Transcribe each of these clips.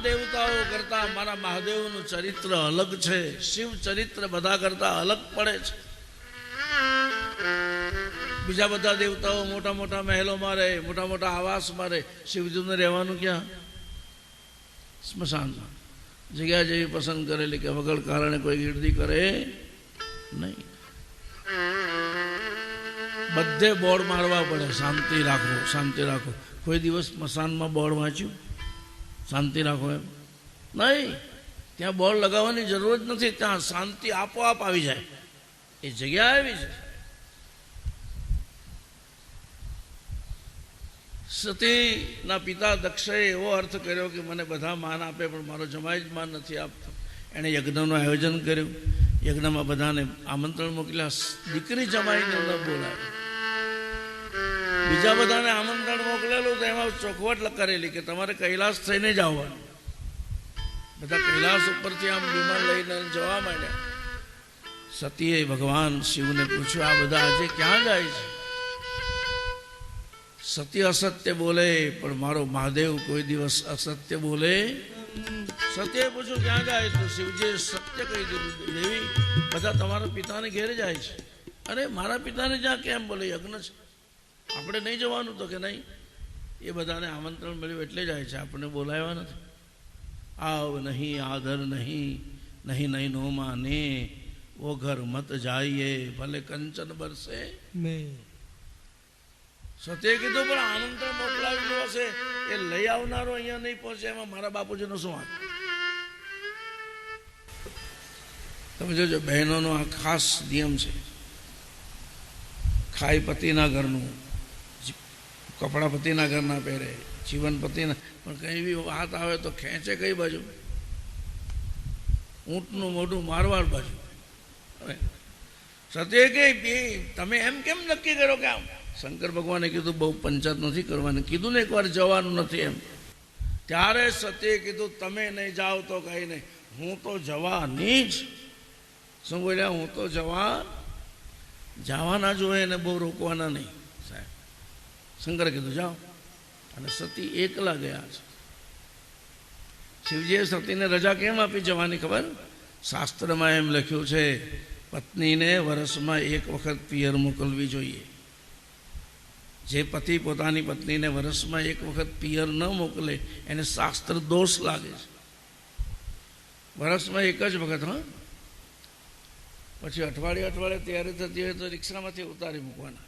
દેવતાઓ કરતા મારા મહાદેવનું ચરિત્ર અલગ છે. શિવ ચરિત્ર બધા કરતા અલગ પડે છે. બીજા બધા દેવતાઓ મોટા મોટા મહેલોમાં રહે, મોટા મોટા આવાસમાં રહે. શિવજીને રહેવાનું ક્યાં? સ્મશાનમાં. જગ્યા જેવી પસંદ કરેલી કે વગર કારણે કોઈ ગીર્દી કરે નહીં. બધે બોર્ડ મારવા પડે, શાંતિ રાખો, શાંતિ રાખો. કોઈ દિવસ સ્મશાનમાં બોર્ડ વાંચ્યું શાંતિ રાખો એમ? નહીં. ત્યાં બોર્ડ લગાવવાની જરૂર જ નથી. ત્યાં શાંતિ આપોઆપ આવી જાય. એ જગ્યા આવી છે. સતીના પિતા દક્ષએ એવો અર્થ કર્યો કે મને બધા માન આપે પણ મારો જમાઈ જ માન નથી આપતો. એણે યજ્ઞનું આયોજન કર્યું. યજ્ઞમાં બધાને આમંત્રણ મોકલ્યા. દીકરી જમાઈને ન બોલાય. બીજા બધાને આમંત્રણ મોકલેલું તો એમાં ચોખવટ કરેલી કે તમારે કૈલાસ થઈને જ આવવાનું. બધા કૈલાસ ઉપરથી આમ વિમાન લઈને જવા માંડ્યા. સતીએ ભગવાન શિવને પૂછ્યું, આ બધા આજે ક્યાં જાય છે? સત્ય અસત્ય બોલે પણ મારો મહાદેવ કોઈ દિવસ અસત્ય બોલે. સત્યએ પૂછ્યું ક્યાં જાય? તો શિવજીએ સત્ય કહી દીધું, દેવી બધા તમારા પિતાને ઘેર જાય છે. અરે મારા પિતાને જ્યાં કેમ? બોલે યજ્ઞ છે, આપણે નહીં જવાનું. તો કે નહીં, એ બધાને આમંત્રણ મળ્યું એટલે જાય છે, આપણે બોલાવ્યા નથી. આવ નહીં, આદર નહીં, નહીં નહીં નો માને, વો ઘર મત જાઈએ, ભલે કંચન બરસે. સત્યે કીધું પણ આમંત્રણ મોકલાવેલું હશે, એ લઈ આવનારો અહીંયા નહીં પહોંચે, એમાં મારા બાપુજીનો શું હાથ? તમે જોજો, બહેનોનો આ ખાસ નિયમ છે. ખાઈ પતિના ઘરનું, કપડા પતિના ઘરના પહેરે, જીવન પતિના, પણ કઈ બી વાત આવે તો ખેંચે કઈ બાજુ? ઊંટનું મોઢું મારવાડ બાજુ. સત્યે કે તમે એમ કેમ નક્કી કરો કે આમ? શંકર ભગવાને કીધું બહુ પંચાયત નથી કરવાની. કીધું ને એકવાર જવાનું નથી એમ. ત્યારે સત્યે કીધું તમે નહીં જાઓ તો કઈ નહીં, હું તો જવાની જ. શું બોલ્યા? હું તો જવાના જોઈએ ને બહુ રોકવાના નહીં. સાહેબ શંકરે કીધું જાઓ. અને સતી એકલા ગયા છે. શિવજીએ સતીને રજા કેમ આપી જવાની ખબર? શાસ્ત્રમાં એમ લખ્યું છે, પત્નીને વર્ષમાં એક વખત પિયર મોકલવી જોઈએ. જે પતિ પોતાની પત્નીને વર્ષમાં એક વખત પિયર ન મોકલે એને શાસ્ત્ર દોષ લાગે છે. વર્ષમાં એક જ વખત. હા, પછી અઠવાડિયે તૈયારી થતી હોય તો રિક્ષામાંથી ઉતારી મૂકવાના.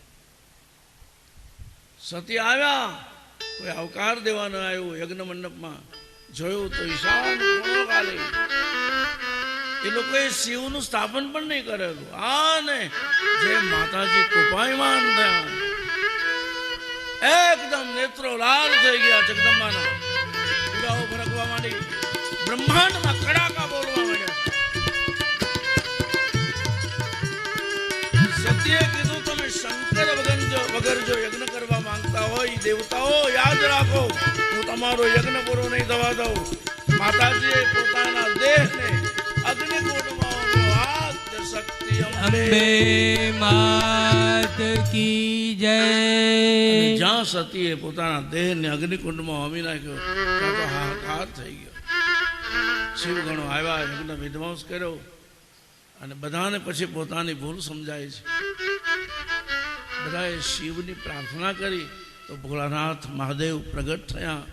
સતી આવ્યા, કોઈ આવકાર દેવાનો આવ્યો. યજ્ઞ મંડપમાં જોયું તો ઈશાન ખાલી. એ લોકોએ શિવનું સ્થાપન પણ નહીં કરેલું. આ ને જે માતાજી કૃપાયમાન થયા, એકદમ નેત્રો લાલ થઈ ગયા જગદંબાના. ઉડાઓ ફરકવા માંડી, બ્રહ્માંડમાં કડાકા બોલવા માંડ્યા. સત્યે કીધું તમે શંકર વગર જો યજ્ઞ કરવા માંગતા હોય દેવતાઓ, યાદ રાખો હું તમારો યજ્ઞ પૂરો નહીં થવા દઉં. માતાજીએ પોતાના દેહને અગ્નિકુંડમાં શક્તિ અંબે માત કી જય. જ્યાં સતીએ પોતાના દેહને અગ્નિકુંડમાં હોમી નાખ્યો ત્યાં તો હાહાકાર થઈ ગયો. શિવગણો આવ્યા, યજ્ઞ વિધ્વંસ કર્યો અને બધાને પછી પોતાની ભૂલ સમજાય છે. બધાએ શિવની પ્રાર્થના કરી તો ભોળાનાથ મહાદેવ પ્રગટ થયા.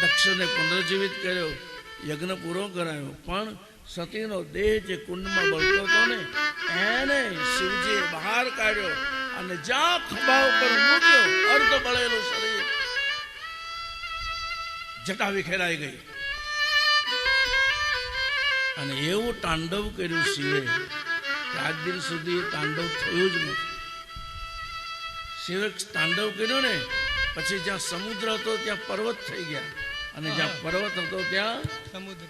દક્ષને પુનર્જીવિત કર્યો, યજ્ઞ પૂરો કરાયો. પણ સતીનો દેહ જે કુંડમાં બળતો હતો ને એને શિવજીએ બહાર કાઢ્યો અને જ્યાં ખંભા ઉપર મૂક્યો, અર્ધ બળેલું શરીર, જટા વિખેરાઈ ગઈ. અને એવું તાંડવ કર્યું શિવે કે આજ દિન સુધી તાંડવ થયું જ નથી. શિવે તાંડવ કર્યું ને પછી જ્યાં સમુદ્ર હતો ત્યાં પર્વત થઈ ગયા, અને જ્યાં પર્વત હતો ત્યાં સમુદ્ર.